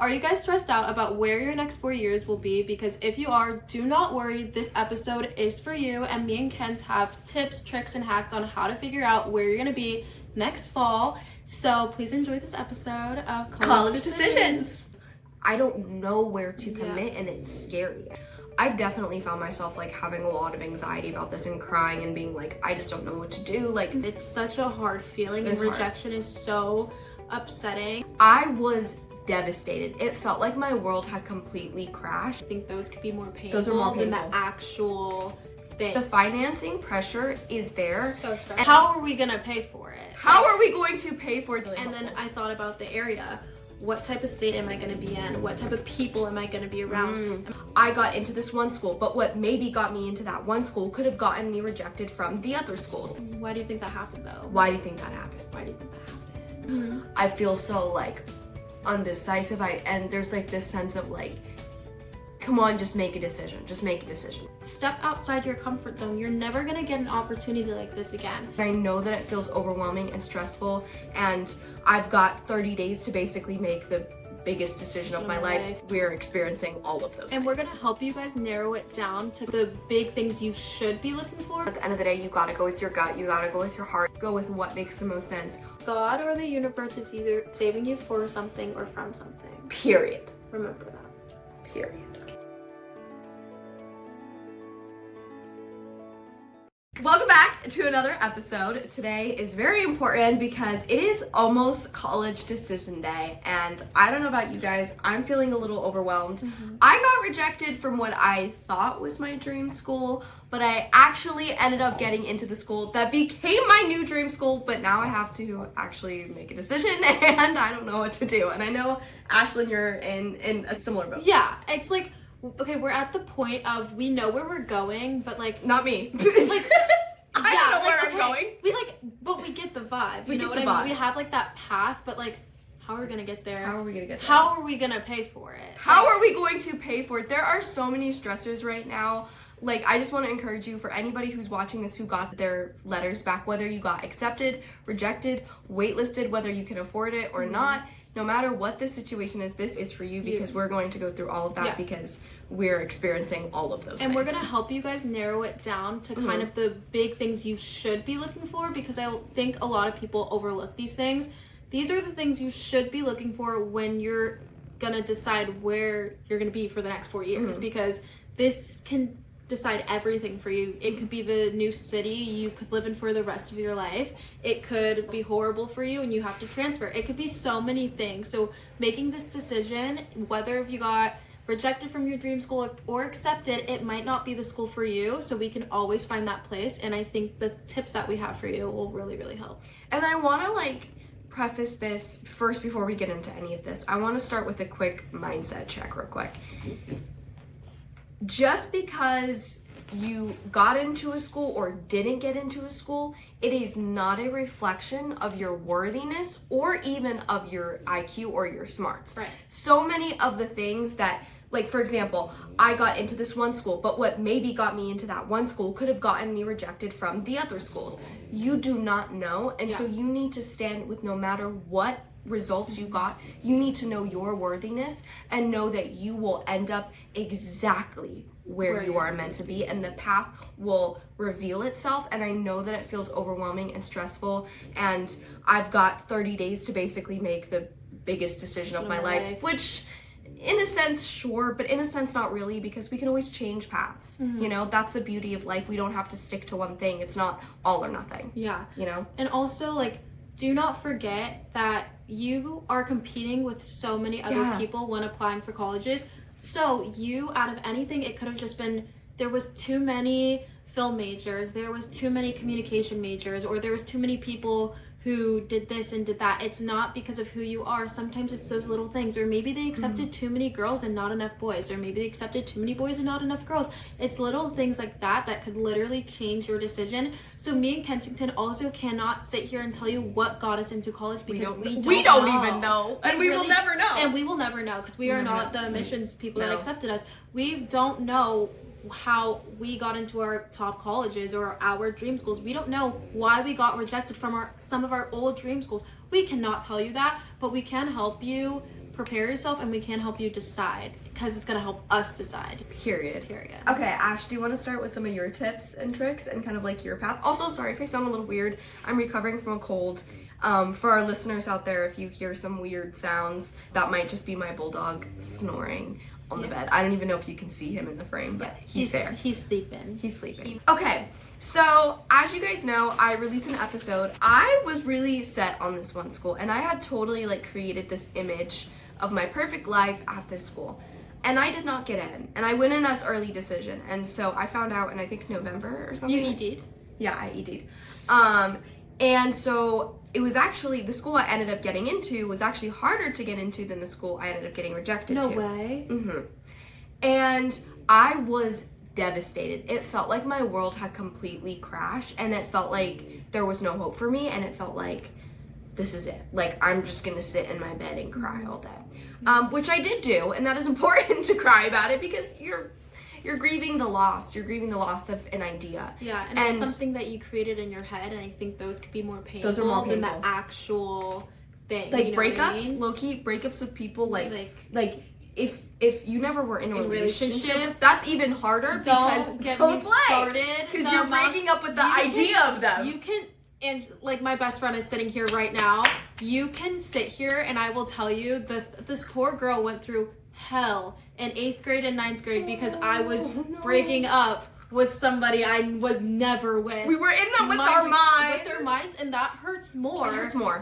Are you guys stressed out about where your next 4 years will be? Because if you are, do not worry, this episode is for you, and me and Kens have tips, tricks, and hacks on how to figure out where you're going to be next fall. So please enjoy this episode of College Decisions. I don't know where to commit, and it's scary. I've definitely found myself like having a lot of anxiety about this and crying and being like, I just don't know what to do. Like, it's such a hard feeling, and rejection is so upsetting. I was devastated. It felt like my world had completely crashed. I think those could be more painful, than the actual thing. The financing pressure is there. So stressful. How are we gonna pay for it? How are we going to pay for it? And then I thought about the area. What type of state am I going to be in? What type of people am I going to be around? I got into this one school, but what maybe got me into that one school could have gotten me rejected from the other schools. Why do you think that happened though? Why do you think that happened? Why do you think that happened? I feel so like undecisive. And there's like this sense of like, come on, just make a decision. Just make a decision. Step outside your comfort zone. You're never gonna get an opportunity like this again. I know that it feels overwhelming and stressful, and I've got 30 days to basically make the biggest decision of my life. We're experiencing all of those things. We're gonna help you guys narrow it down to the big things you should be looking for. At the end of the day, you gotta go with your gut, you gotta go with your heart, go with what makes the most sense. God or the universe is either saving you for something or from something. Period. Remember that. Period. Welcome back to another episode. Today is very important because it is almost college decision day, and I don't know about you guys, I'm feeling a little overwhelmed. I got rejected from what I thought was my dream school, but I actually ended up getting into the school that became my new dream school, but now I have to actually make a decision and I don't know what to do. And I know, Ashlyn, you're in a similar boat. Yeah, it's like, okay, we're at the point of we know where we're going, but like not me. Like I don't know where I'm going. But we get the vibe. We you know get what the I vibe. mean? We have like that path, but like, how are we gonna get there? How are we gonna get there? How are we gonna pay for it? How are we going to pay for it? There are so many stressors right now. Like, I just want to encourage you, for anybody who's watching this who got their letters back, whether you got accepted, rejected, waitlisted, whether you can afford it or not, no matter what the situation is, this is for you, because we're going to go through all of that because we're experiencing all of those things. And we're going to help you guys narrow it down to kind of the big things you should be looking for, because I think a lot of people overlook these things. These are the things you should be looking for when you're going to decide where you're going to be for the next 4 years, because this can decide everything for you. It could be the new city you could live in for the rest of your life. It could be horrible for you and you have to transfer. It could be so many things. So making this decision, whether if you got rejected from your dream school or accepted, it might not be the school for you. So we can always find that place. And I think the tips that we have for you will really, really help. And I want to like preface this first before we get into any of this. I want to start with a quick mindset check real quick. Just because you got into a school or didn't get into a school, it is not a reflection of your worthiness or even of your IQ or your smarts. Right. So many of the things that, like, for example, I got into this one school, but what maybe got me into that one school could have gotten me rejected from the other schools. You do not know, and so you need to stand with no matter what results you got, you need to know your worthiness and know that you will end up exactly where you are meant to be, and the path will reveal itself. And I know that it feels overwhelming and stressful, and I've got 30 days to basically make the biggest decision of my life, which in a sense, sure, but in a sense, not really, because we can always change paths. You know, that's the beauty of life. We don't have to stick to one thing. It's not all or nothing. Yeah. You know? And also, like, do not forget that you are competing with so many other people when applying for colleges. So you, out of anything, it could have just been, there was too many film majors, there was too many communication majors, or there was too many people who did this and did that. It's not because of who you are. Sometimes it's those little things, or maybe they accepted too many girls and not enough boys, or maybe they accepted too many boys and not enough girls. It's little things like that that could literally change your decision. So me and Kensington also cannot sit here and tell you what got us into college, because we don't even know, and we will never know. And we will never know, because we are not the admissions people that accepted us. We don't know how we got into our top colleges or our dream schools. We don't know why we got rejected from some of our old dream schools. We cannot tell you that, but we can help you prepare yourself, and we can help you decide, because it's going to help us decide. Period. Okay, Ash, do you want to start with some of your tips and tricks and kind of like your path? Also, sorry if I sound a little weird. I'm recovering from a cold. For our listeners out there, if you hear some weird sounds, that might just be my bulldog snoring on the bed. I don't even know if you can see him in the frame, but he's there. He's sleeping. Okay, so as you guys know, I released an episode. I was really set on this one school, and I had totally like created this image of my perfect life at this school. And I did not get in. And I went in as early decision. And so I found out in, I think, November or something. You ED'd? Yeah, I ED'd. And so it was actually, the school I ended up getting into was actually harder to get into than the school I ended up getting rejected to. No way. Mm-hmm. And I was devastated. It felt like my world had completely crashed, and it felt like there was no hope for me, and it felt like this is it. Like, I'm just gonna sit in my bed and cry all day. Which I did do, and that is important to cry about it, because you're grieving the loss. You're grieving the loss of an idea. Yeah, and it's something that you created in your head, and I think those could be more painful, those are more painful than the actual thing. Like, you know breakups, low-key breakups with people, like if you never were in a relationship, that's even harder, don't because get me started, because you're breaking up with the idea of them. You can, and like my best friend is sitting here right now, you can sit here and I will tell you that this poor girl went through hell in 8th grade and 9th grade because I was breaking up with somebody I was never with. We were in them with our minds. With our minds, and that hurts more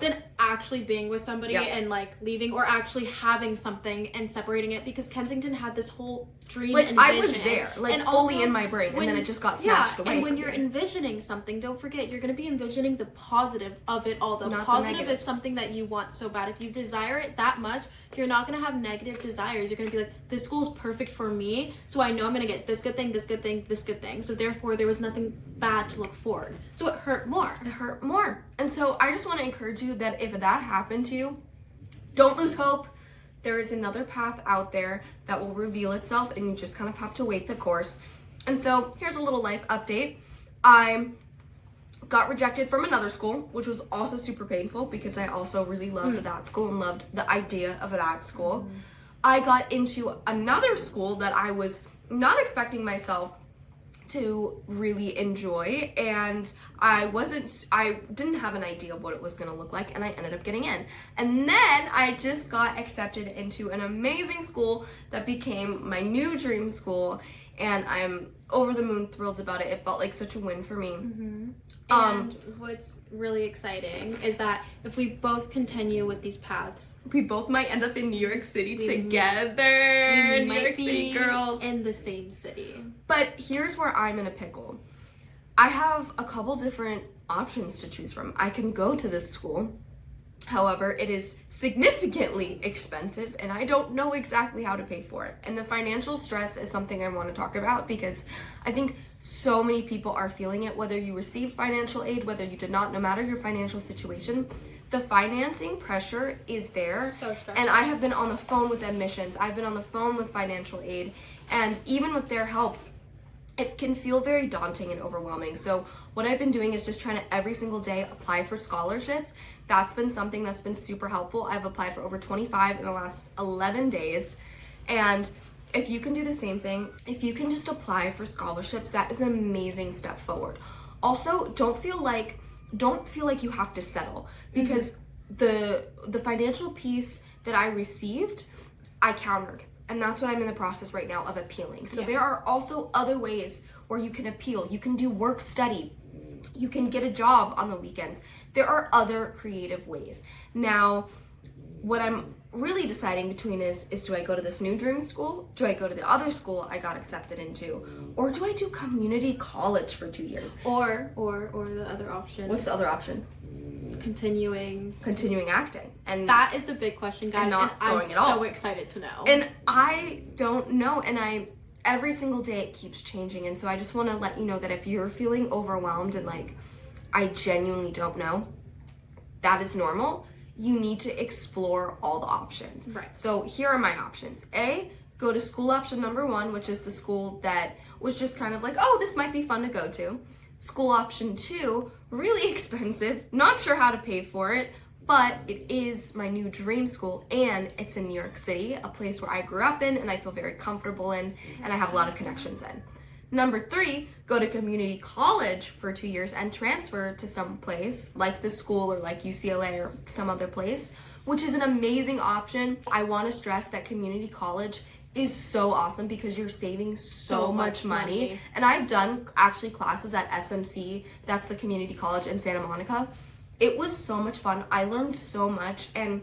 than actually being with somebody and like leaving, or actually having something and separating it, because Kensington had this whole dream like and I was there, like and fully also, in my brain, and then it just got snatched away. And when you're envisioning something, don't forget you're going to be envisioning the positive of it all. The positive is something that you want so bad. If you desire it that much, you're not going to have negative desires. You're going to be like, this school is perfect for me, so I know I'm going to get this good thing, this good thing, this good thing. So therefore, there was nothing bad to look forward. So it hurt more. It hurt more. And so I just want to encourage you that if that happened to you, don't lose hope. There is another path out there that will reveal itself, and you just kind of have to wait the course. And so here's a little life update. I got rejected from another school, which was also super painful because I also really loved that school and loved the idea of that school. I got into another school that I was not expecting myself to really enjoy, and I didn't have an idea of what it was going to look like, and I ended up getting in. And then I just got accepted into an amazing school that became my new dream school, and I'm over the moon thrilled about it. It felt like such a win for me. And what's really exciting is that if we both continue with these paths, we both might end up in New York City together. We New might York be City girls in the same city. But here's where I'm in a pickle. I have a couple different options to choose from. I can go to this school. However, it is significantly expensive, and I don't know exactly how to pay for it. And the financial stress is something I want to talk about, because I think so many people are feeling it, whether you received financial aid, whether you did not, no matter your financial situation. The financing pressure is there. So stressful. And I have been on the phone with admissions. I've been on the phone with financial aid. And even with their help, it can feel very daunting and overwhelming. So what I've been doing is just trying to every single day apply for scholarships. That's been something that's been super helpful. I've applied for over 25 in the last 11 days. And if you can do the same thing, if you can just apply for scholarships, that is an amazing step forward. Also, don't feel like you have to settle, because the financial piece that I received, I countered. And that's what I'm in the process right now of appealing. So there are also other ways where you can appeal. You can do work study. You can get a job on the weekends. There are other creative ways. Now, what I'm really deciding between is do I go to this new dream school? Do I go to the other school I got accepted into? Or do I do community college for 2 years? Or the other option. What's the other option? Continuing acting. And that is the big question, guys. And I'm so excited to know. And I don't know, and every single day it keeps changing. And so I just want to let you know that if you're feeling overwhelmed and like, I genuinely don't know, that is normal. You need to explore all the options. Right. So here are my options. A, go to school option number 1, which is the school that was just kind of like, oh, this might be fun to go to. School option 2, really expensive, not sure how to pay for it, but it is my new dream school, and it's in New York City, a place where I grew up in and I feel very comfortable in, and I have a lot of connections in. Number 3, go to community college for 2 years and transfer to some place like this school or like UCLA or some other place, which is an amazing option. I want to stress that community college is so awesome because you're saving so much money. And I've done actually classes at SMC, that's the community college in Santa Monica. It was so much fun. I learned so much, and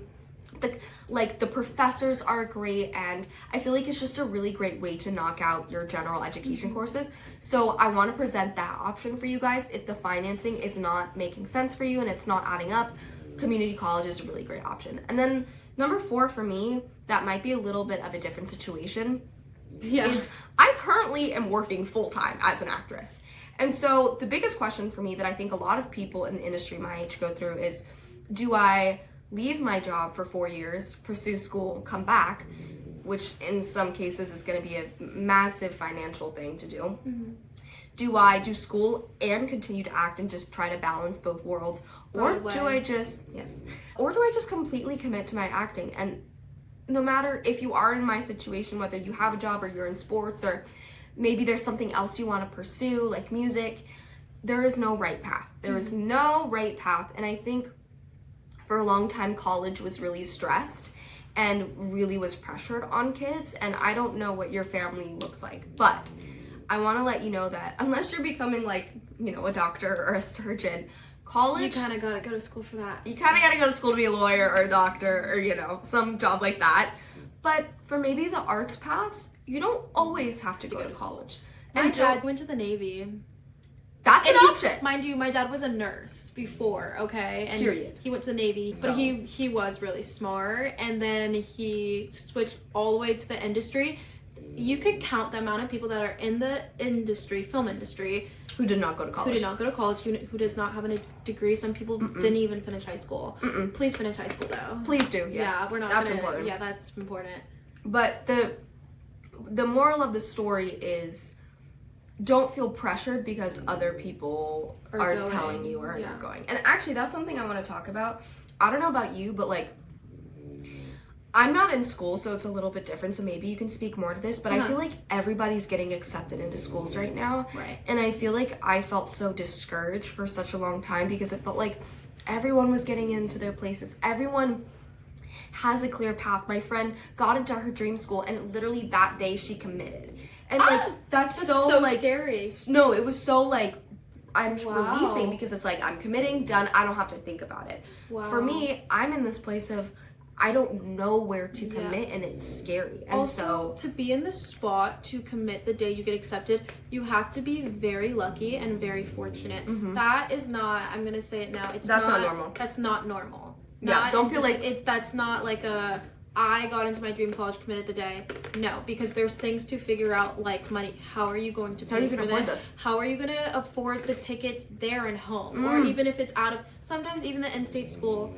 the professors are great, and I feel like it's just a really great way to knock out your general education courses. So I want to present that option for you guys. If the financing is not making sense for you and it's not adding up, community college is a really great option. And then number 4 for me, that might be a little bit of a different situation, is I currently am working full-time as an actress. And so the biggest question for me that I think a lot of people in the industry my age go through is, do I leave my job for 4 years, pursue school, come back, which in some cases is going to be a massive financial thing to do. Do I do school and continue to act and just try to balance both worlds? Or do I just completely commit to my acting? And no matter if you are in my situation, whether you have a job or you're in sports, or maybe there's something else you want to pursue like music, there is no right path. There is no right path. And I think for a long time, college was really stressed and really was pressured on kids. And I don't know what your family looks like, but I want to let you know that unless you're becoming like, a doctor or a surgeon, college, you kind of gotta go to school for that. You kind of gotta go to school to be a lawyer or a doctor or, some job like that. But for maybe the arts paths, you don't always have to go to college. My dad went to the Navy. That's an option. Mind you, my dad was a nurse before, okay? And Period. He went to the Navy, but he was really smart, and then he switched all the way to the industry. You could count the amount of people that are in the industry, film industry, who did not go to college. Who does not have a degree. Some people didn't even finish high school. Please finish high school, though. Please do, Yeah, we're not That's gonna, important. Yeah, that's important. But the moral of the story is, don't feel pressured because other people are telling you or you're going. And actually, that's something I want to talk about. I don't know about you, but I'm not in school, so it's a little bit different, so maybe you can speak more to this, but I feel like everybody's getting accepted into schools right now. Right. And I feel like I felt so discouraged for such a long time because it felt like everyone was getting into their places. Everyone has a clear path. My friend got into her dream school, and literally that day she committed. And that's so scary. No, it was so I'm releasing because it's I'm committing, done, I don't have to think about it. Wow. For me, I'm in this place of I don't know where to commit, and it's scary. And also, to be in the spot to commit the day you get accepted, you have to be very lucky and very fortunate. That is not, I'm going to say it now, that's not normal. That's not normal. Yeah, don't feel that's not like I got into my dream college, committed the day. No, because there's things to figure out like money. How are you going to pay for this? How are you going to afford the tickets there and home? Or even if it's out of, sometimes even the in-state school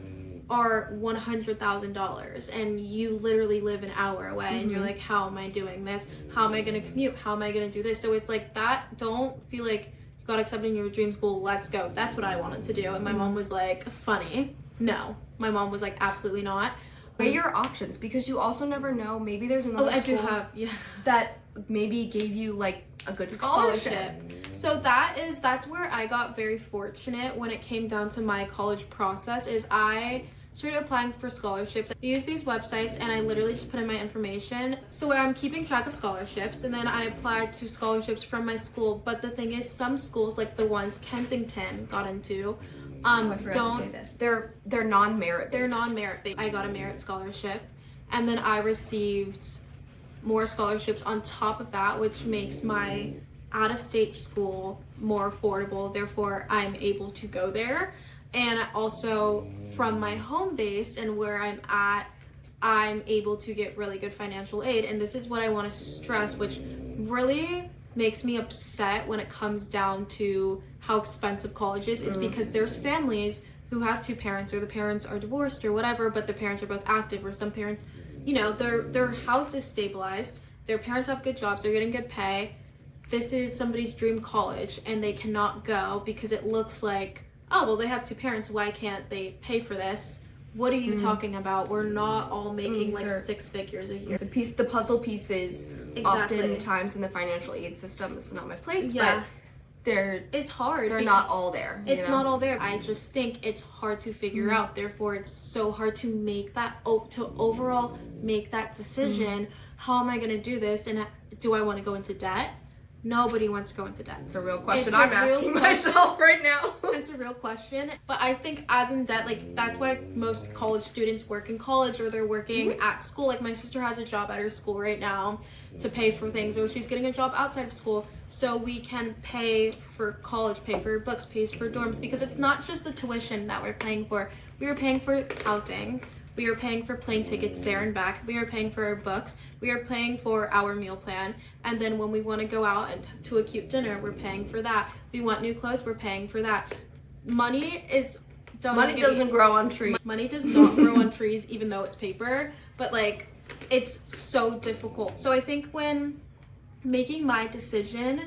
are $100,000 and you literally live an hour away and you're like, how am I doing this? How am I going to commute? How am I going to do this? So it's like that. Don't feel like you got accepted in your dream school. Let's go. That's what I wanted to do. And my mom was like, funny. No. My mom was like, absolutely not. Weigh your options because you also never know. Maybe there's another school that maybe gave you a good scholarship. So that's where I got very fortunate when it came down to my college process. Is I started applying for scholarships. I use these websites and I literally just put in my information. So I'm keeping track of scholarships, and then I applied to scholarships from my school. But the thing is, some schools like the ones Kensington got into, I forgot to say this. They're non-merit. They're non-merit based. I got a merit scholarship, and then I received more scholarships on top of that, which makes my out-of-state school more affordable. Therefore, I'm able to go there. And also, from my home base and where I'm at, I'm able to get really good financial aid. And this is what I want to stress, which really makes me upset when it comes down to how expensive college is because there's families who have two parents, or the parents are divorced or whatever, but the parents are both active, or some parents, their house is stabilized, their parents have good jobs, they're getting good pay. This is somebody's dream college and they cannot go because it looks like, oh, well, they have two parents, why can't they pay for this? what are you talking about? We're not all making like Sure. 6 figures a year. The puzzle pieces, Exactly. oftentimes in the financial aid system, this is not my place, Yeah. but It's hard. they're not all there. It's not all there. I just think it's hard to figure out. Therefore, it's so hard to make that to overall make that decision. How am I going to do this? And do I want to go into debt? Nobody wants to go into debt. It's a real question It's a I'm real asking question. myself right now. It's a real question. But I think as in debt, like that's why most college students work in college or they're working at school. Like my sister has a job at her school right now to pay for things, or she's getting a job outside of school so we can pay for college, pay for books, pay for dorms, because it's not just the tuition that we're paying for. We are paying for housing. We are paying for plane tickets there and back. We are paying for our books. We are paying for our meal plan. And then when we want to go out and to a cute dinner, we're paying for that. We want new clothes, we're paying for that. Money Doesn't grow on trees. Money does not grow on trees, even though it's paper. But like, it's so difficult. So I think when making my decision,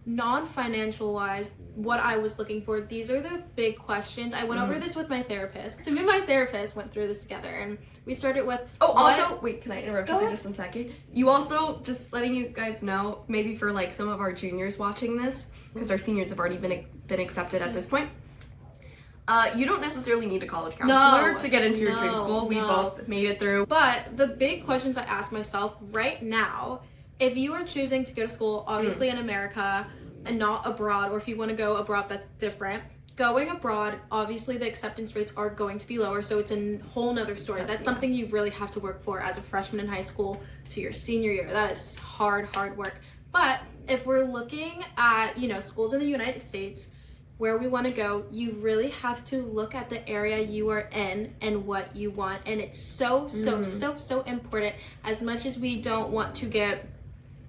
non-financial wise, what I was looking for, these are the big questions. I went over this with my therapist. So me and my therapist went through this together, and we started with Also, wait, can I interrupt you Go for ahead. just 1 second? You also, just letting you guys know, maybe for like some of our juniors watching this, because our seniors have already been accepted at this point. You don't necessarily need a college counselor to get into your dream school. We both made it through. But the big questions I ask myself right now, if you are choosing to go to school, obviously in America and not abroad, or if you want to go abroad, that's different. Going abroad, obviously the acceptance rates are going to be lower, so it's a whole nother story. That's something you really have to work for as a freshman in high school to your senior year. That is hard work. But if we're looking at, schools in the United States, where we want to go, you really have to look at the area you are in and what you want. And it's so important. As much as we don't want to get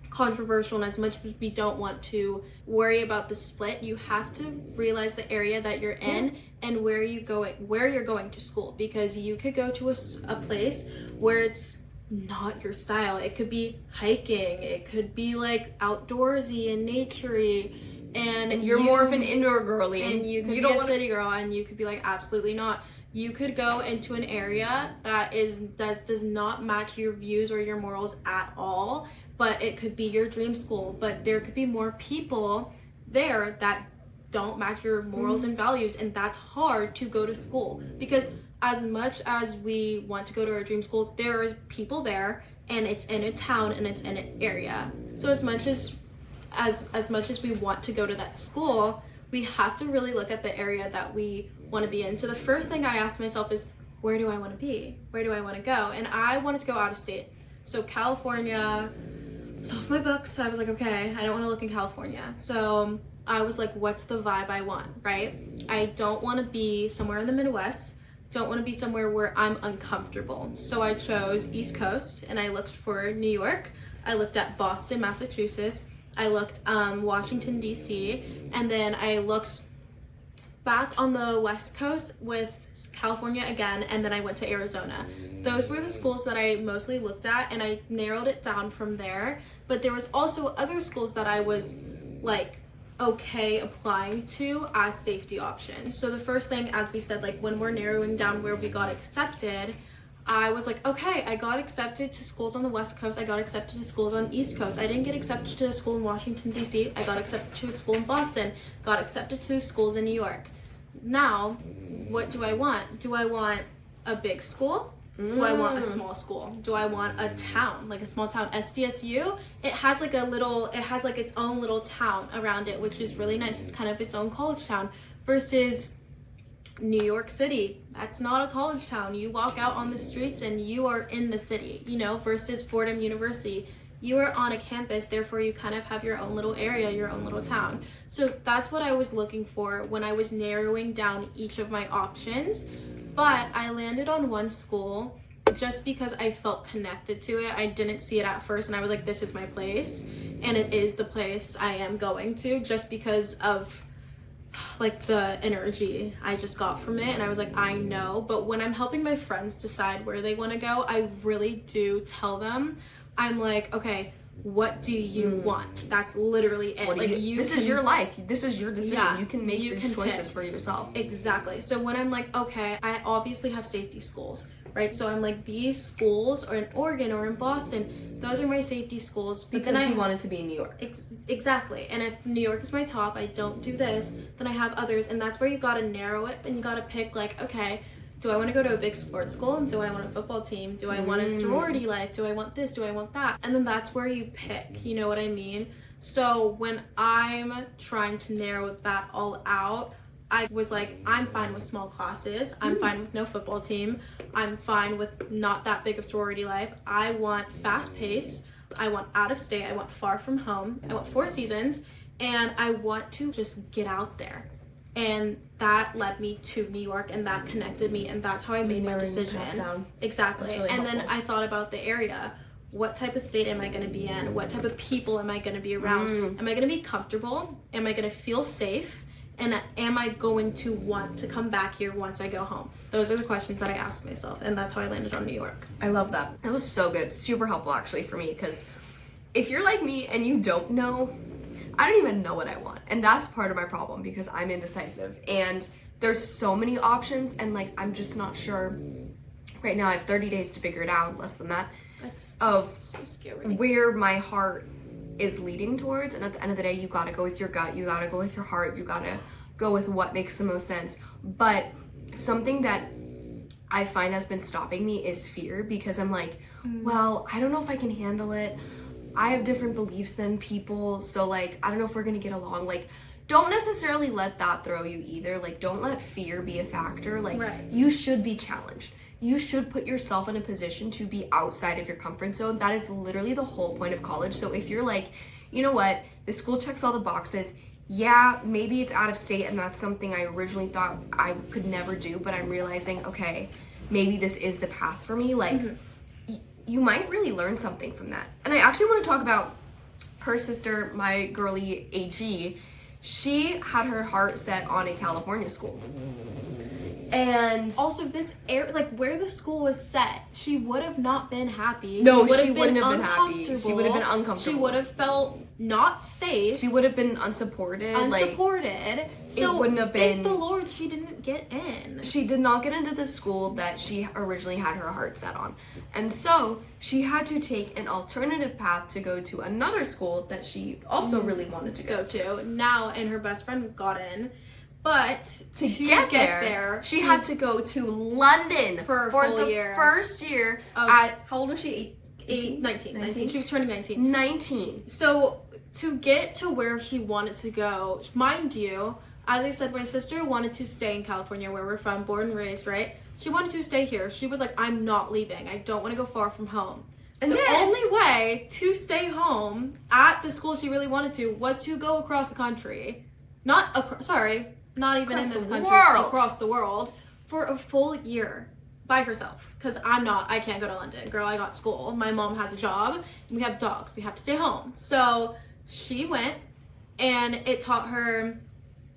controversial and as much as we don't want to worry about the split, you have to realize the area that you're in and where you're going to school, because you could go to a place where it's not your style. It could be hiking, it could be like outdoorsy and naturey, and You're more of an indoor girly, and you could be a city girl, and you could be like, absolutely not. You could go into an area that does not match your views or your morals at all, but it could be your dream school. But there could be more people there that don't match your morals and values, and that's hard to go to school, because as much as we want to go to our dream school, there are people there, and it's in a town and it's in an area. So as much as we want to go to that school, we have to really look at the area that we want to be in. So the first thing I asked myself is, where do I want to be? Where do I want to go? And I wanted to go out of state. So California was off my books. I was like, okay, I don't want to look in California. So I was like, what's the vibe I want, right? I don't want to be somewhere in the Midwest. Don't want to be somewhere where I'm uncomfortable. So I chose East Coast, and I looked for New York. I looked at Boston, Massachusetts. I looked Washington, D.C., and then I looked back on the West Coast with California again, and then I went to Arizona. Those were the schools that I mostly looked at, and I narrowed it down from there. But there was also other schools that I was like okay applying to as safety options. So the first thing, as we said, like when we're narrowing down where we got accepted, I was like, okay, I got accepted to schools on the West Coast. I got accepted to schools on the East Coast. I didn't get accepted to a school in Washington, D.C. I got accepted to a school in Boston. Got accepted to schools in New York. Now, what do I want? Do I want a big school? Do I want a small school? Do I want a town, like a small town? SDSU, it has like its own little town around it, which is really nice. It's kind of its own college town, versus New York City. That's not a college town. You walk out on the streets and you are in the city, versus Fordham University. You are on a campus, therefore you kind of have your own little area, your own little town. So that's what I was looking for when I was narrowing down each of my options. But I landed on one school just because I felt connected to it. I didn't see it at first, and I was like, this is my place. And it is the place I am going to, just because of like the energy I just got from it. And I was like, I know. But when I'm helping my friends decide where they want to go, I really do tell them, I'm like, okay, what do you want? That's literally it. This is your life. This is your decision. Yeah, you can make these choices pick. for yourself. Exactly. So when I'm like, okay, I obviously have safety schools, right? So I'm like, these schools are in Oregon or in Boston. Those are my safety schools. But Because then you want it to be in New York. Exactly. And if New York is my top, I don't do this, then I have others. And that's where you got to narrow it and you got to pick like, okay, do I want to go to a big sports school? Do I want a football team? Do I want a sorority life? Do I want this? Do I want that? And then that's where you pick, you know what I mean? So when I'm trying to narrow that all out, I was like, I'm fine with small classes. I'm fine with no football team. I'm fine with not that big of sorority life. I want fast pace. I want out of state. I want far from home. I want 4 seasons. And I want to just get out there. And that led me to New York, and that connected me, and that's how I made my decision. Exactly. Really and helpful. then I thought about the area. What type of state am I going to be in? What type of people am I going to be around? Am I going to be comfortable? Am I going to feel safe? And am I going to want to come back here once I go home? Those are the questions that I asked myself, and that's how I landed on New York. I love that. That was so good. Super helpful, actually, for me, because if you're like me and you don't know, I don't even know what I want. And that's part of my problem because I'm indecisive. And there's so many options, and like, I'm just not sure. Right now, I have 30 days to figure it out, less than that, That's of so scary. where my heart is leading towards. And at the end of the day, you gotta go with your gut, you gotta go with your heart, you gotta go with what makes the most sense. But something that I find has been stopping me is fear, because I'm like, well, I don't know if I can handle it. I have different beliefs than people, so like, I don't know if we're gonna get along. Like, don't necessarily let that throw you either. Like, don't let fear be a factor. Like, you should be challenged. You should put yourself in a position to be outside of your comfort zone. That is literally the whole point of college. So if you're like, you know what, the school checks all the boxes, yeah, maybe it's out of state and that's something I originally thought I could never do, but I'm realizing, okay, maybe this is the path for me. Like, you might really learn something from that. And I actually want to talk about her sister, my girly AG. She had her heart set on a California school. And also, this like where the school was set, she would have not been happy. No, she she wouldn't have been happy. She would have been uncomfortable. She would have felt not safe. She would have been unsupported. Unsupported. So it wouldn't have been. Thank the Lord she didn't get in. She did not get into the school that she originally had her heart set on. And so she had to take an alternative path to go to another school that she also really wanted to go to. Now, and her best friend got in. But to get there, she had to go to London for the year. First year at, how old was she? 19. She was turning 19. 19. So to get to where she wanted to go, mind you, as I said, my sister wanted to stay in California, where we're from, born and raised, right? She wanted to stay here. She was like, I'm not leaving. I don't want to go far from home. And the only way to stay home at the school she really wanted to was to go across the country. Not even in this country, across the world, for a full year by herself. Because I can't go to London. Girl, I got school. My mom has a job. And we have dogs. We have to stay home. So she went, and it taught her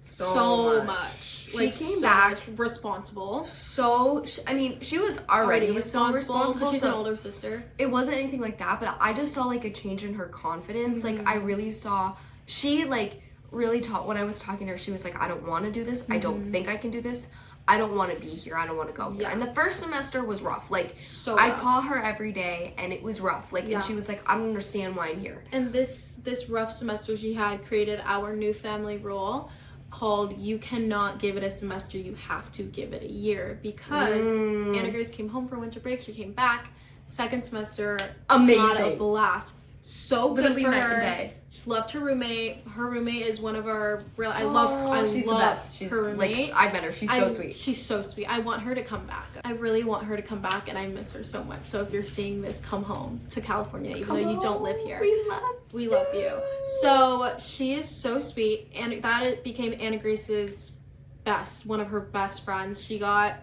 so much. She came back responsible. She was already responsible because she's an older sister. It wasn't anything like that, but I just saw like a change in her confidence. Like, I really saw, she like really taught, when I was talking to her, she was like, I don't want to do this. I don't think I can do this. I don't want to be here. I don't want to go here. And the first semester was rough. Like, I'd call her every day and it was rough. Like, and she was like, I don't understand why I'm here. And this rough semester she had created our new family rule called you cannot give it a semester, you have to give it a year. Because Anna Grace came home for winter break, she came back, second semester, amazing, had a blast. So literally good for night her. And day. She loved her roommate. Her roommate is one of our real. I she's love the best. She's, her roommate. Like, I met her. She's so sweet. She's so sweet. I want her to come back. I really want her to come back, and I miss her so much. So if you're seeing this, come home to California, even though you don't live here. We love you. So she is so sweet, and that became Anna Grace's one of her best friends. She got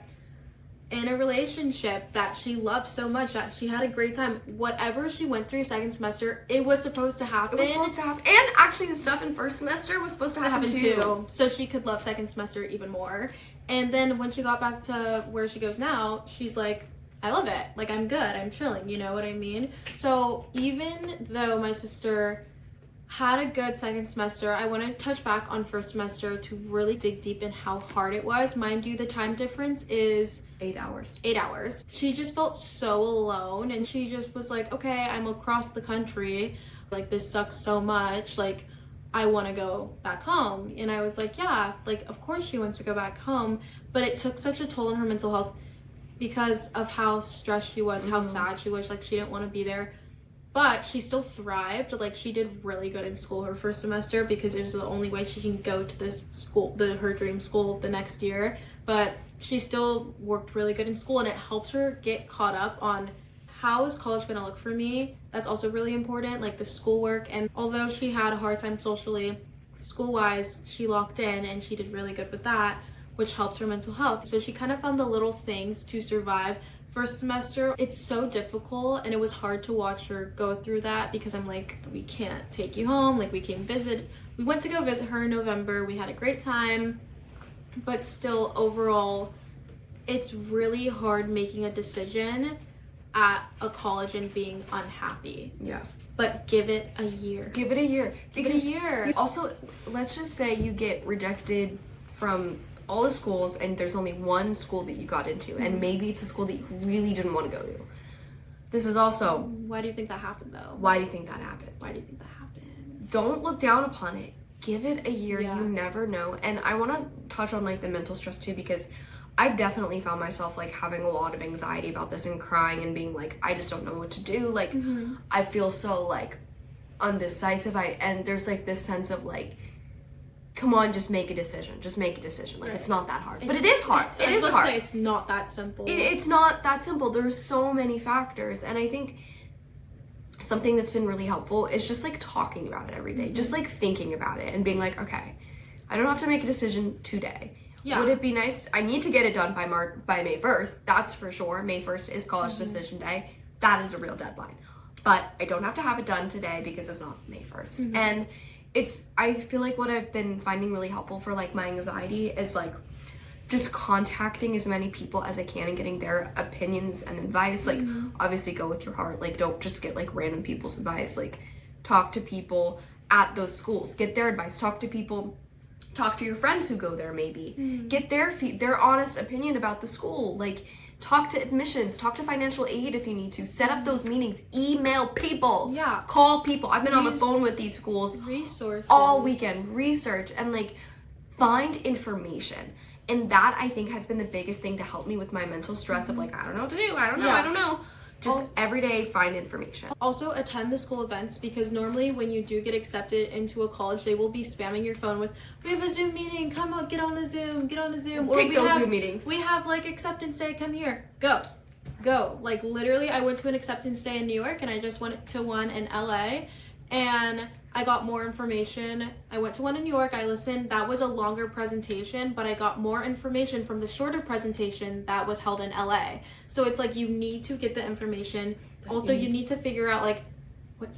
in a relationship that she loved so much that she had a great time. Whatever she went through second semester, it was supposed to happen. And actually the stuff in first semester was supposed to happen too. So she could love second semester even more. And then when she got back to where she goes now, she's like, I love it. Like, I'm good. I'm chilling. You know what I mean? So even though my sister had a good second semester, I want to touch back on first semester to really dig deep in how hard it was. Mind you, the time difference is 8 hours. 8 hours. She just felt so alone, and she just was like, okay, I'm across the country. Like, this sucks so much. Like, I want to go back home. And I was like, yeah, like, of course she wants to go back home. But it took such a toll on her mental health because of how stressed she was, how sad she was, like she didn't want to be there. But she still thrived. Like, she did really good in school her first semester because it was the only way she can go to this school, her dream school, the next year. But she still worked really good in school, and it helped her get caught up on how is college going to look for me. That's also really important, like the schoolwork. And although she had a hard time socially, school-wise, she locked in and she did really good with that, which helped her mental health. So she kind of found the little things to survive. First semester, it's so difficult, and it was hard to watch her go through that because I'm like, we can't take you home, like we can visit. We went to go visit her in November. We had a great time, but still overall, it's really hard making a decision at a college and being unhappy. Yeah. But give it a year. Give it a year. Because give it a year. Also, let's just say you get rejected from all the schools and there's only one school that you got into, and maybe it's a school that you really didn't want to go to. This is also... Why do you think that happened, though? Why do you think that happened? Why do you think that happened? Don't look down upon it. Give it a year. Yeah. You never know. And I want to touch on, like, the mental stress, too, because I've definitely found myself, like, having a lot of anxiety about this and crying and being like, I just don't know what to do. Like, I feel so, like, undecisive. And there's, like, this sense of, like, come on, just make a decision. Just make a decision. Like, it's not that hard. But it is hard. It is hard. Let's say it's not that simple. It's not that simple. There's so many factors. And I think something that's been really helpful is just, like, talking about it every day. Just, like, thinking about it and being like, okay, I don't have to make a decision today. Yeah. Would it be nice? I need to get it done by May 1st. That's for sure. May 1st is college decision day. That is a real deadline. But I don't have to have it done today because it's not May 1st. And I feel like what I've been finding really helpful for, like, my anxiety is, like, just contacting as many people as I can and getting their opinions and advice. Like, obviously go with your heart. Like, don't just get, like, random people's advice. Like, talk to people at those schools. Get their advice. Talk to people. Talk to your friends who go there, maybe. Get their honest opinion about the school. Like, talk to admissions. Talk to financial aid if you need to. Set up those meetings. Email people. Yeah. Call people. I've been on the phone with these schools resources all weekend. Research and, like, find information. And that, I think, has been the biggest thing to help me with my mental stress of, like, I don't know what to do. I don't know. Just every day, find information. Also, attend the school events, because normally when you do get accepted into a college, they will be spamming your phone with, we have a Zoom meeting, come on, get on a Zoom. Or take those Zoom meetings. We have, like, acceptance day, come here. Go. Like, literally, I went to an acceptance day in New York, and I just went to one in LA, and I got more information. I went to one in New York, I listened. That was a longer presentation, but I got more information from the shorter presentation that was held in LA. So it's like, you need to get the information. Also, you need to figure out, like, what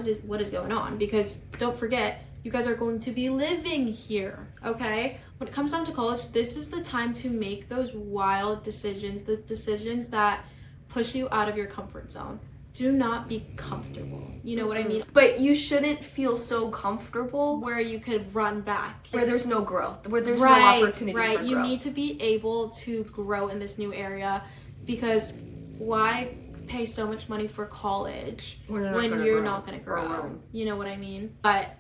is going on, because don't forget, you guys are going to be living here, okay? When it comes down to college, this is the time to make those wild decisions, the decisions that push you out of your comfort zone. Do not be comfortable. You know what I mean? But you shouldn't feel so comfortable where you could run back. Where there's no growth. Where there's no opportunity for growth. You need to be able to grow in this new area, because why pay so much money for college when you're not going to grow? You know what I mean? But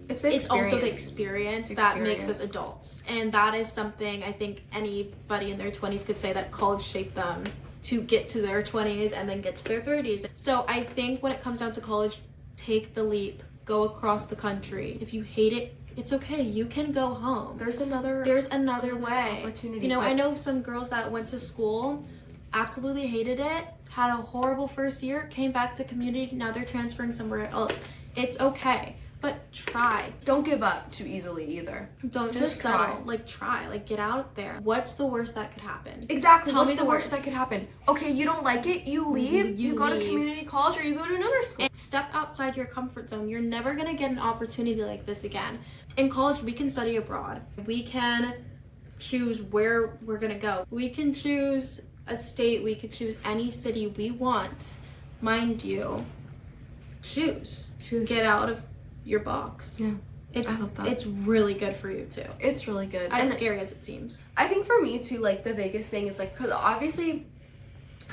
it's also the experience that makes us adults. And that is something I think anybody in their 20s could say, that college shaped them to get to their 20s and then get to their 30s. So I think when it comes down to college, take the leap. Go across the country. If you hate it, it's okay. You can go home. There's another way. Opportunity. You know, I know some girls that went to school, absolutely hated it, had a horrible first year, came back to community, now they're transferring somewhere else. It's okay. But try. Don't give up too easily either. Don't just settle. Like, try. Like, get out there. What's the worst that could happen? Exactly. What's the worst that could happen? Okay, you don't like it, you leave. You go to community college, or you go to another school. And step outside your comfort zone. You're never going to get an opportunity like this again. In college, we can study abroad. We can choose where we're going to go. We can choose a state, we could choose any city we want. Mind you, choose. Get out of your box. Yeah. I love that. It's really good for you too. It's really good. As scary as it seems. I think for me too, like the biggest thing is like, because obviously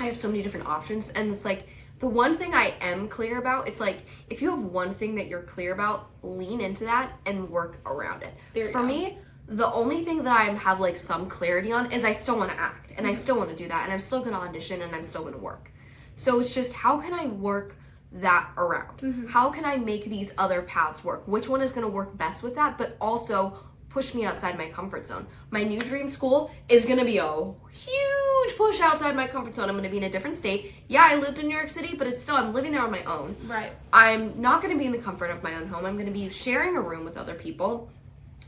I have so many different options, and it's like the one thing I am clear about, it's like if you have one thing that you're clear about, lean into that and work around it. For me, the only thing that I have like some clarity on is I still want to act, and I still want to do that, and I'm still going to audition, and I'm still going to work. So it's just, how can I work that around? How can I make these other paths work? Which one is going to work best with that, but also push me outside my comfort zone? My new dream school is going to be a huge push outside my comfort zone. I'm going to be in a different state. Yeah, I lived in New York City, but it's still, I'm living there on my own. Right. I'm not going to be in the comfort of my own home. I'm going to be sharing a room with other people,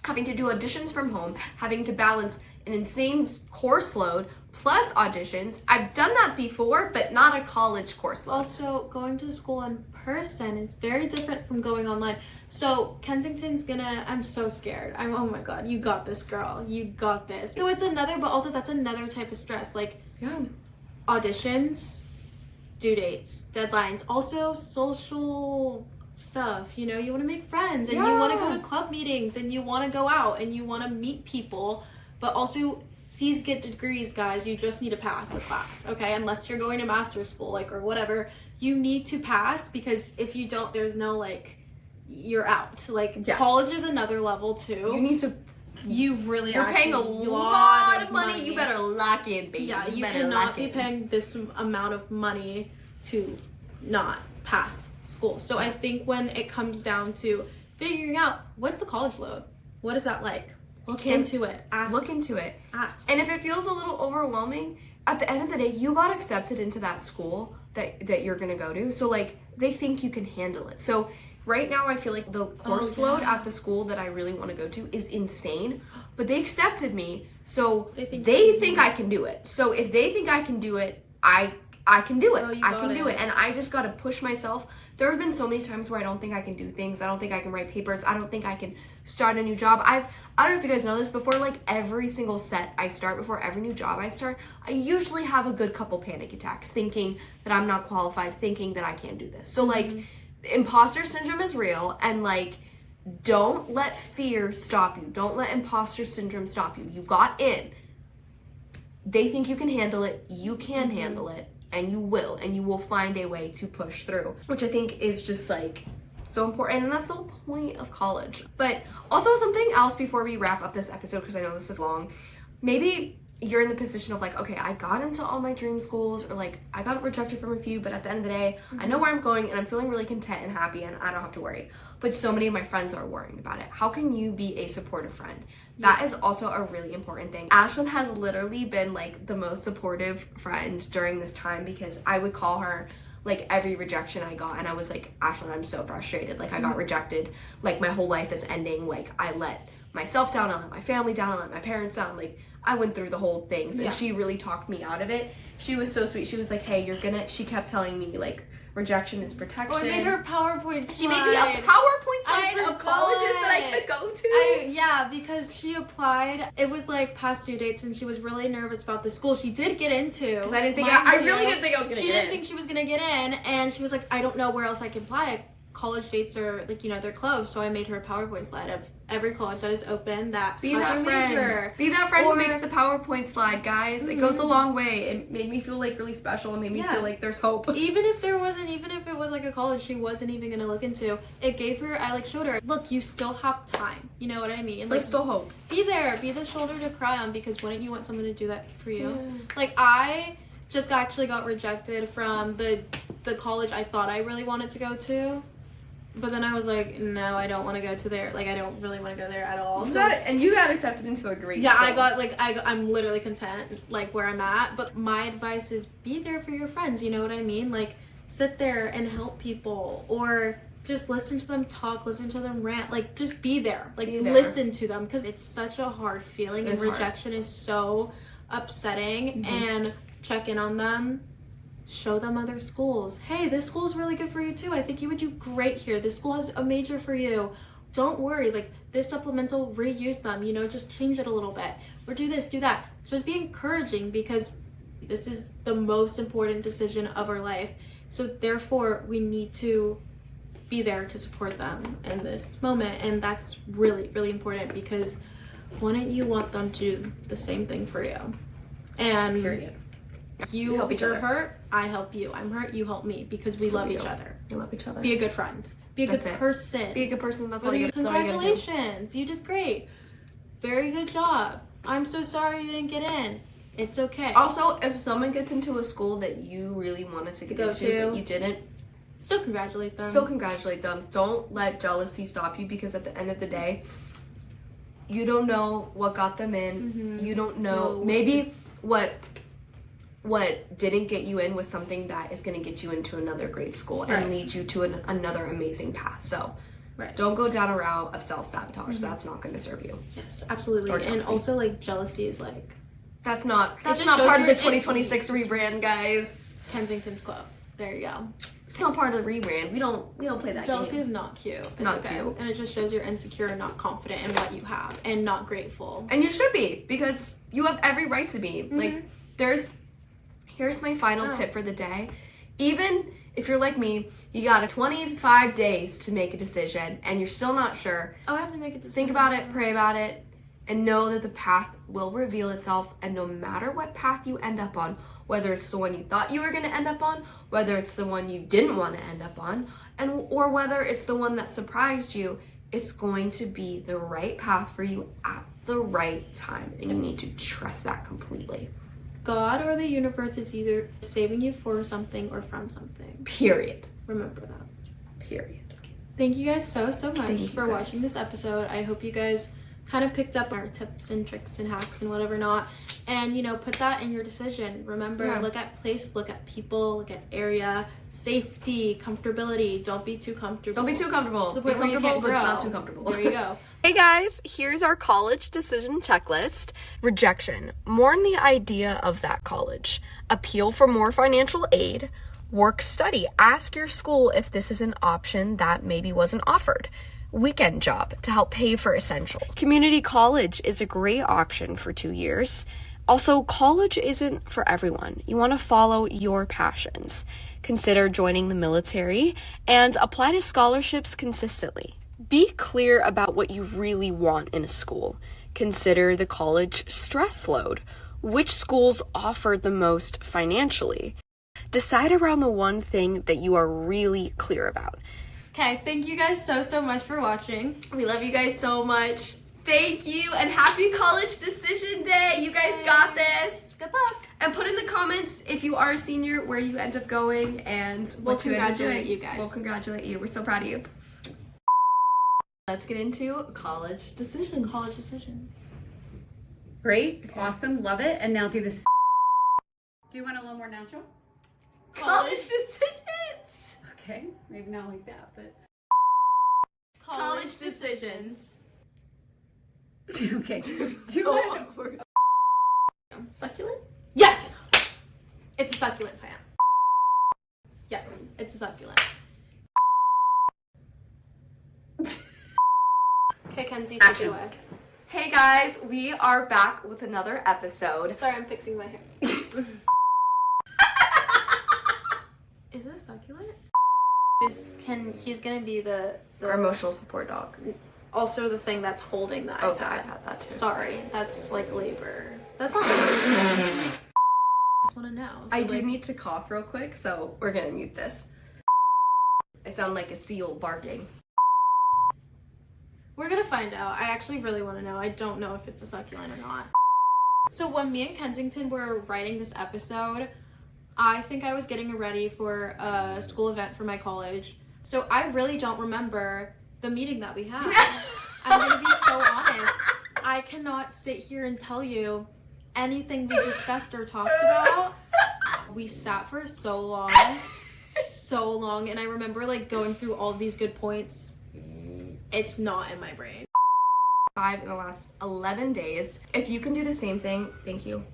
having to do auditions from home, having to balance an insane course load plus auditions. I've done that before, but not a college course load. Also, going to school in person is very different from going online. So Kensington's gonna, I'm so scared. Oh my God, you got this, girl. You got this. So it's another, but also that's another type of stress. Like, auditions, due dates, deadlines, also social stuff. You know, you want to make friends, and you want to go to club meetings, and you want to go out, and you want to meet people, but also C's get degrees, guys. You just need to pass the class, okay? Unless you're going to master's school, like, or whatever, you need to pass, because if you don't, there's no, like, you're out. Like, college is another level too. You need to. You really You're paying a lot of money. You better lock in, baby. Yeah, you cannot be paying this amount of money to not pass school. So I think when it comes down to figuring out what's the college load, what is that like? Look into it. Ask. Look into it. Ask. And if it feels a little overwhelming, at the end of the day, you got accepted into that school that you're gonna go to. So like, they think you can handle it. So right now, I feel like the course load at the school that I really want to go to is insane, but they accepted me, so they think I can do it. So if they think I can do it, I can do it. I can do it, and I just got to push myself. There have been so many times where I don't think I can do things. I don't think I can write papers. I don't think I can start a new job. I don't know if you guys know this, before like every single set I start, before every new job I start, I usually have a good couple panic attacks, thinking that I'm not qualified, thinking that I can't do this. So like, imposter syndrome is real, and like, don't let fear stop you. Don't let imposter syndrome stop you. You got in. They think you can handle it. You can handle it, and you will find a way to push through, which I think is just like so important, and that's the whole point of college. But also, something else before we wrap up this episode, because I know this is long, maybe you're in the position of like, okay, I got into all my dream schools, or like I got rejected from a few, but at the end of the day, I know where I'm going, and I'm feeling really content and happy, and I don't have to worry. But so many of my friends are worrying about it. How can you be a supportive friend? That is also a really important thing. Ashlyn has literally been like the most supportive friend during this time, because I would call her like every rejection I got, and I was like, Ashlyn, I'm so frustrated. Like, I got rejected. Like, my whole life is ending. Like, I let myself down, I let my family down, I let my parents down. Like, I went through the whole things, and she really talked me out of it. She was so sweet. She was like, hey, she kept telling me like, rejection is protection. Oh, I made her a PowerPoint slide. She made me a PowerPoint slide of colleges that I could go to. Yeah, because she applied. It was like past due dates, and she was really nervous about the school she did get into. Because I didn't think I really didn't think I was gonna get in. She didn't think she was gonna get in, and she was like, I don't know where else I can apply. College dates are like, they're closed. So I made her a PowerPoint slide of every college that is open that be that friend. Be that friend who makes the PowerPoint slide, guys. It goes a long way. It made me feel like really special. It made me feel like there's hope. Even if it was like a college she wasn't even gonna look into, it gave her, I like showed her, look, you still have time. You know what I mean? There's still hope. Be there. Be the shoulder to cry on, because wouldn't you want someone to do that for you? Yeah. Like, I just actually got rejected from the college I thought I really wanted to go to. But then I was like, no, I don't want to go to there. Like, I don't really want to go there at all. You got accepted into a great school. I got, like, I'm literally content, like, where I'm at. But my advice is be there for your friends, you know what I mean? Like, sit there and help people. Or just listen to them talk, listen to them rant. Like, just be there. Like, listen to them. Because it's such a hard feeling. And rejection is so upsetting. And check in on them. Show them other schools. Hey, this school is really good for you too. I think you would do great here. This school has a major for you. Don't worry. Like, this supplemental, reuse them. Just change it a little bit. Or do this, do that. Just be encouraging, because This is the most important decision of our life. So therefore, we need to be there to support them in this moment. And that's really, really important, because wouldn't you want them to do the same thing for you? And Period. You help each you're other. hurt, I help you. I'm hurt, you help me, because we love each other. We love each other. Be a good friend. Be a That's good it. person. Be a good person. That's all you gotta do. Congratulations, you did great. Very good job. I'm so sorry you didn't get in. It's okay. Also, if someone gets into a school that you really wanted to get into, but you didn't, still congratulate them. still congratulate them. Don't let jealousy stop you, because at the end of the day, you don't know what got them in. You don't know. No. Maybe what didn't get you in was something that is going to get you into another great school and lead you to another amazing path. So don't go down a route of self-sabotage. That's not going to serve you. Yes, absolutely. And also, like, jealousy is like, That's not just part shows of the your 2026 rebrand, guys. Kensington's Club. There you go. It's not part of the rebrand. We don't play that Jealousy game. is not cute. It's Not okay. cute. And it just shows you're insecure and not confident in what you have and not grateful. And you should be, because you have every right to be. Like, here's my final tip for the day. Even if you're like me, you got 25 days to make a decision and you're still not sure. Oh, I have to make a decision. Think about it, pray about it, and know that the path will reveal itself. And no matter what path you end up on, whether it's the one you thought you were going to end up on, whether it's the one you didn't want to end up on, or whether it's the one that surprised you, it's going to be the right path for you at the right time. And you need to trust that completely. God or the universe is either saving you for something or from something. Period. Remember that. Period. Thank you guys so much Thank you for guys. watching this episode. I hope you guys kind of picked up our tips and tricks and hacks and whatever not, and put that in your decision. Remember, look at place, look at people, look at area, safety, comfortability. Don't be too comfortable. Don't be too comfortable. To the Be point where you comfortable, can't but grow. not too comfortable. There you go. Hey guys, here's our college decision checklist. Rejection. Mourn the idea of that college. Appeal for more financial aid. Work study. Ask your school if this is an option that maybe wasn't offered. Weekend job to help pay for essentials. Community college is a great option for 2 years. Also, college isn't for everyone. You want to follow your passions. Consider joining the military and apply to scholarships consistently. Be clear about what you really want in a school. Consider the college stress load. Which schools offer the most financially? Decide around the one thing that you are really clear about. Okay, thank you guys so much for watching. We love you guys so much. Thank you, and happy college decision day. You guys got this. Good luck. And put in the comments if you are a senior where you end up going and what you end up doing. Congratulate you guys. We'll congratulate you. We're so proud of you. Let's get into college decisions. College decisions. Great, awesome, love it. And now do this. Do you want a little more natural? College decisions. Okay, maybe not like that, but College decisions. okay. Do So it. awkward. Succulent? Yes! It's a succulent plant. Yes, it's a succulent. Okay, Kenzie, take it away. Hey guys, we are back with another episode. Sorry, I'm fixing my hair. Is it a succulent? He's gonna be the Our emotional support dog. also the thing that's holding the Oh, iPad. God, I had that too. Sorry, that's like labor. That's not labor. I just wanna know. So, I do like, need to cough real quick, so we're gonna mute this. I sound like a seal barking. We're gonna find out. I actually really wanna know. I don't know if it's a succulent or not. So when me and Kensington were writing this episode, I think I was getting ready for a school event for my college. So I really don't remember the meeting that we had. I'm gonna be so honest. I cannot sit here and tell you anything we discussed or talked about. We sat for so long, and I remember like going through all of these good points. It's not in my brain. 5 in the last 11 days. If you can do the same thing, thank you.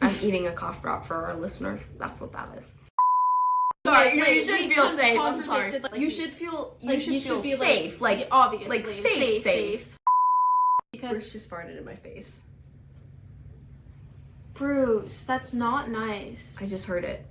I'm eating a cough drop for our listeners. That's what that is. Sorry, you Wait, should we feel safe. I'm sorry. contradicted, like, you should feel be safe. Like obviously safe. because Bruce just farted in my face. Bruce, that's not nice. I just heard it.